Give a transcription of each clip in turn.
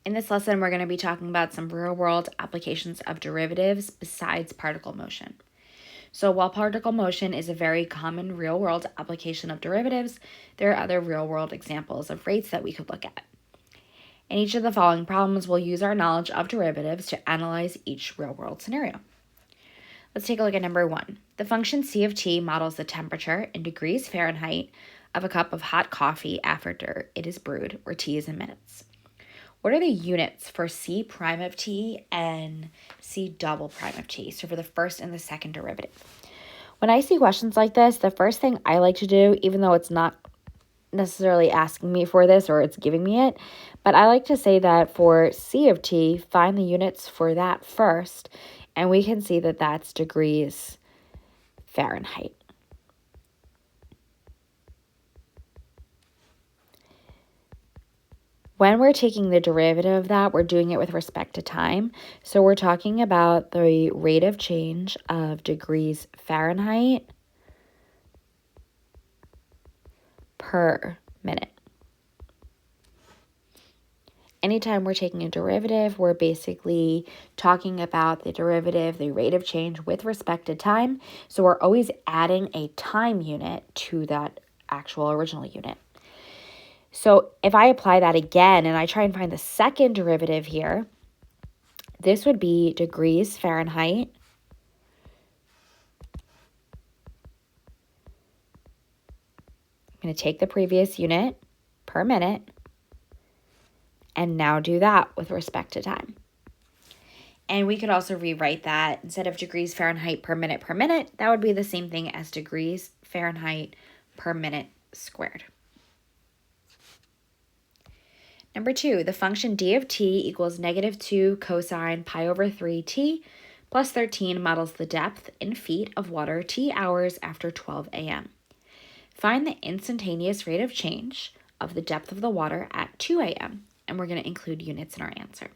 In this lesson, we're going to be talking about some real-world applications of derivatives besides particle motion. So while particle motion is a very common real-world application of derivatives, there are other real-world examples of rates that we could look at. In each of the following problems, we'll use our knowledge of derivatives to analyze each real-world scenario. Let's take a look at number 1. The function c of t models the temperature in degrees Fahrenheit of a cup of hot coffee after it is brewed, where t is in minutes. What are the units for c prime of t and c double prime of t? So for the first and the second derivative. When I see questions like this, the first thing I like to do, even though it's not necessarily asking me for this or it's giving me it, but I like to say that for c of t, find the units for that first, and we can see that that's degrees Fahrenheit. When we're taking the derivative of that, we're doing it with respect to time. So we're talking about the rate of change of degrees Fahrenheit per minute. Anytime we're taking a derivative, we're basically talking about the derivative, the rate of change with respect to time. So we're always adding a time unit to that actual original unit. So if I apply that again and I try and find the second derivative here, this would be degrees Fahrenheit I'm going to take the previous unit per minute and now do that with respect to time. And we could also rewrite that instead of degrees Fahrenheit per minute, that would be the same thing as degrees Fahrenheit per minute squared. Number 2, the function d of t equals -2 cosine pi over 3t plus 13 models the depth in feet of water t hours after 12 a.m. Find the instantaneous rate of change of the depth of the water at 2 a.m., and we're going to include units in our answer.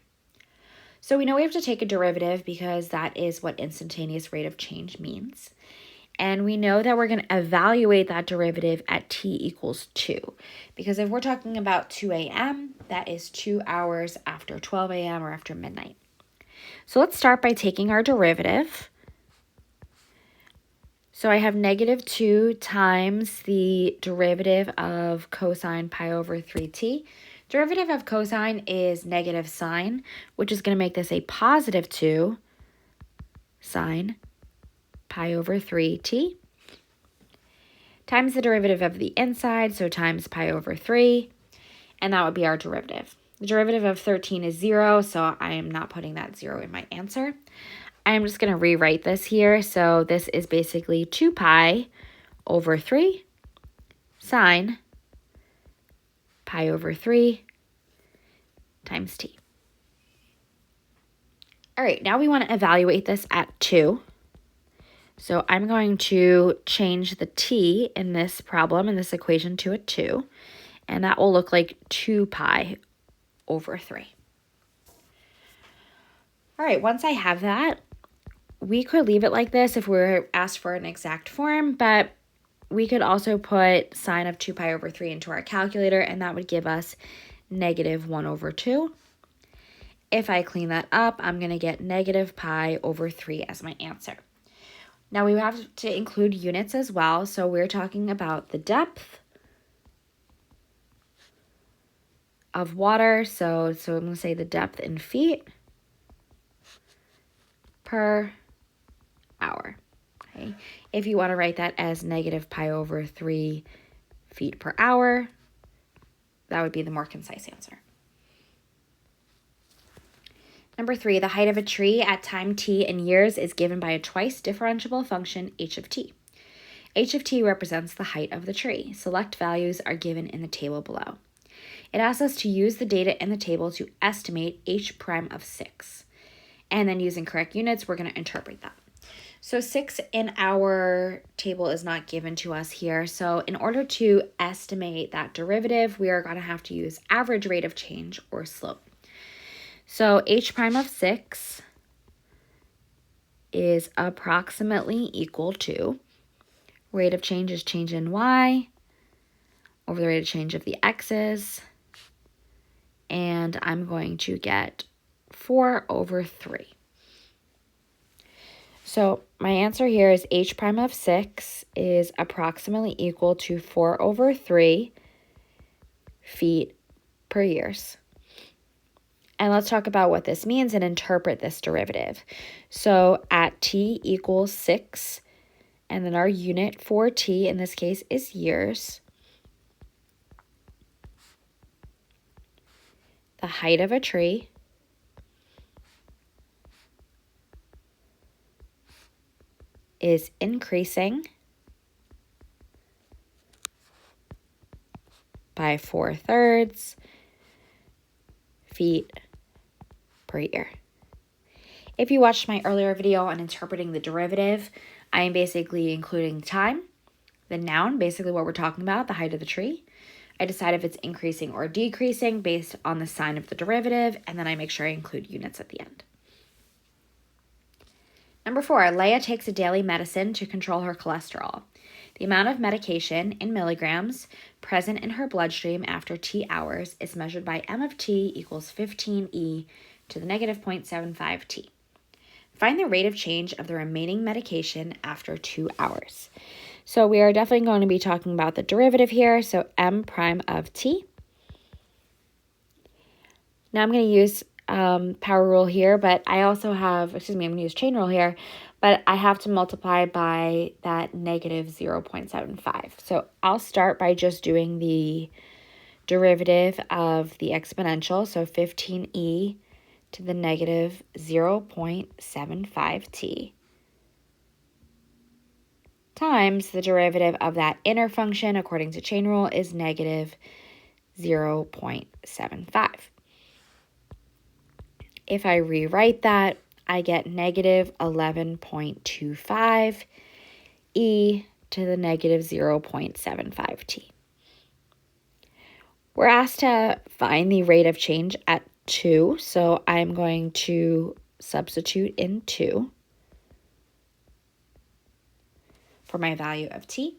So we know we have to take a derivative because that is what instantaneous rate of change means. And we know that we're going to evaluate that derivative at t equals 2. Because if we're talking about 2 a.m., that is 2 hours after 12 a.m. or after midnight. So let's start by taking our derivative. So I have -2 times the derivative of cosine pi over 3t. Derivative of cosine is negative sine, which is going to make this a positive 2 sine pi over 3t times the derivative of the inside, so times pi over 3, and that would be our derivative. The derivative of 13 is 0, so I am not putting that 0 in my answer. I'm just going to rewrite this here, so this is basically 2 pi over 3 sine pi over 3 times t. All right, now we want to evaluate this at 2. So I'm going to change the t in this problem, in this equation, to a 2. And that will look like 2 pi over 3. All right, once I have that, we could leave it like this if we're asked for an exact form, but we could also put sine of 2 pi over 3 into our calculator, and that would give us -1 over 2. If I clean that up, I'm going to get negative pi over 3 as my answer. Now we have to include units as well, so we're talking about the depth of water, so I'm going to say the depth in feet per hour. Okay. If you want to write that as negative pi over 3 feet per hour, that would be the more concise answer. Number 3, the height of a tree at time t in years is given by a twice differentiable function h of t. H of t represents the height of the tree. Select values are given in the table below. It asks us to use the data in the table to estimate h prime of 6. And then using correct units, we're going to interpret that. So 6 in our table is not given to us here. So in order to estimate that derivative, we are going to have to use average rate of change or slope. So h prime of 6 is approximately equal to rate of change is change in y over the rate of change of the x's and I'm going to get 4 over 3. So my answer here is h prime of 6 is approximately equal to 4 over 3 feet per years. And let's talk about what this means and interpret this derivative. So at t equals 6, and then our unit for t in this case is years, the height of a tree is increasing by 4/3 feet per year. If you watched my earlier video on interpreting the derivative, I am basically including time, the noun, basically what we're talking about, the height of the tree. I decide if it's increasing or decreasing based on the sign of the derivative, and then I make sure I include units at the end. Number 4, Leia takes a daily medicine to control her cholesterol. The amount of medication in milligrams present in her bloodstream after t hours is measured by m of t equals 15e to the negative 0.75 t. Find the rate of change of the remaining medication after 2 hours. So we are definitely going to be talking about the derivative here, so m prime of t. Now I'm going to use power rule here, but I also have, I'm going to use chain rule here, but I have to multiply by that negative 0.75. So I'll start by just doing the derivative of the exponential, so 15e to the negative 0.75t times the derivative of that inner function, according to chain rule, is negative 0.75. If I rewrite that, I get negative 11.25 e to the negative 0.75t. We're asked to find the rate of change at 2, so I'm going to substitute in 2 for my value of t.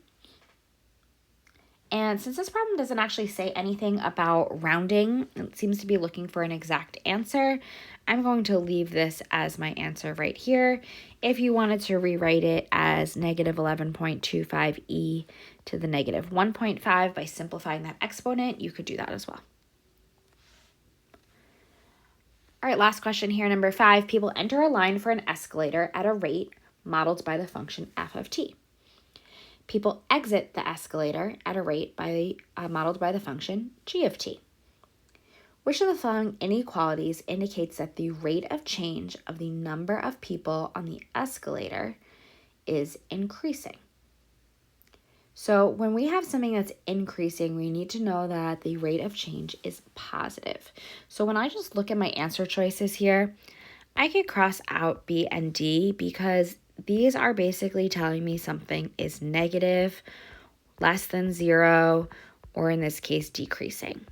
And since this problem doesn't actually say anything about rounding, it seems to be looking for an exact answer, I'm going to leave this as my answer right here. If you wanted to rewrite it as negative 11.25 e to the negative 1.5 by simplifying that exponent, you could do that as well. All right, last question here, number 5. People enter a line for an escalator at a rate modeled by the function f of t. People exit the escalator at a rate modeled by the function g of t. Which of the following inequalities indicates that the rate of change of the number of people on the escalator is increasing? So when we have something that's increasing, we need to know that the rate of change is positive. So when I just look at my answer choices here, I could cross out B and D because these are basically telling me something is negative, less than 0, or in this case, decreasing.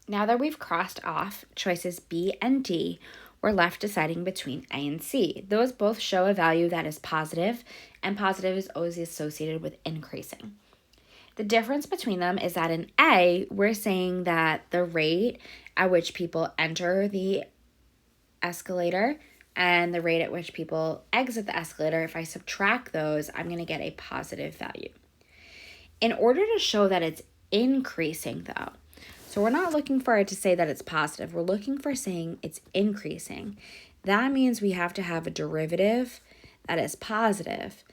Now that we've crossed off choices B and D, we're left deciding between A and C. Those both show a value that is positive, and positive is always associated with increasing. The difference between them is that in A, we're saying that the rate at which people enter the escalator and the rate at which people exit the escalator, if I subtract those, I'm going to get a positive value. In order to show that it's increasing, though, so we're not looking for it to say that it's positive. We're looking for saying it's increasing. That means we have to have a derivative that is positive,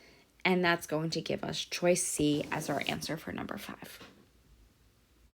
and that's going to give us choice C as our answer for number 5.